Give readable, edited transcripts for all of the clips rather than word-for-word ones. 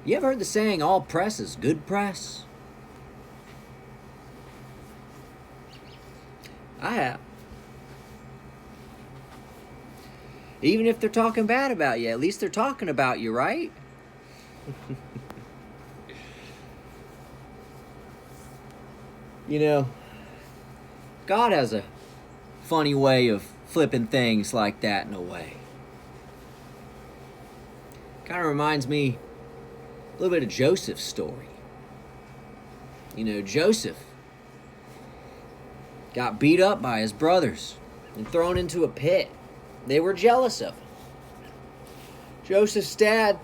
You ever heard the saying, all press is good press? I have. Even if they're talking bad about you, at least they're talking about you, right? You know, God has a funny way of flipping things like that in a way. Kind of reminds me a little bit of Joseph's story. You know, Joseph got beat up by his brothers and thrown into a pit. They were jealous of him. Joseph's dad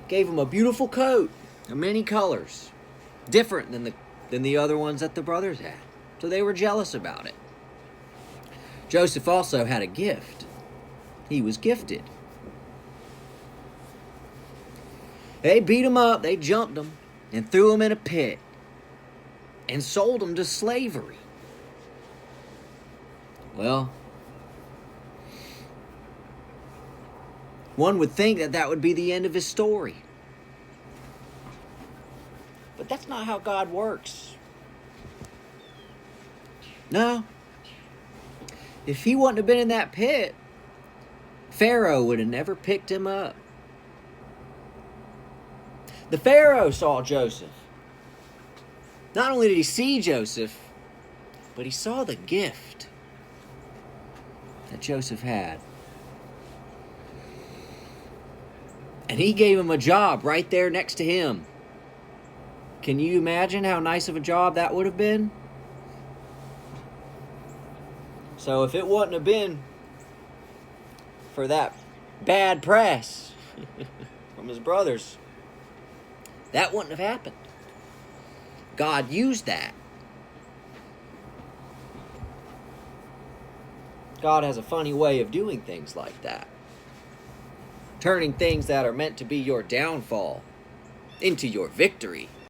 gave him a beautiful coat of many colors, different than the other ones that the brothers had. So they were jealous about it. Joseph also had a gift. He was gifted. They beat him up, they jumped him, and threw him in a pit, and sold him to slavery. Well, one would think that that would be the end of his story. But that's not how God works. No. If he wouldn't have been in that pit, Pharaoh would have never picked him up. The Pharaoh saw Joseph. Not only did he see Joseph, but he saw the gift that Joseph had. And he gave him a job right there next to him. Can you imagine how nice of a job that would have been? So if it wouldn't have been for that bad press from his brothers, that wouldn't have happened. God used that. God has a funny way of doing things like that. Turning things that are meant to be your downfall into your victory.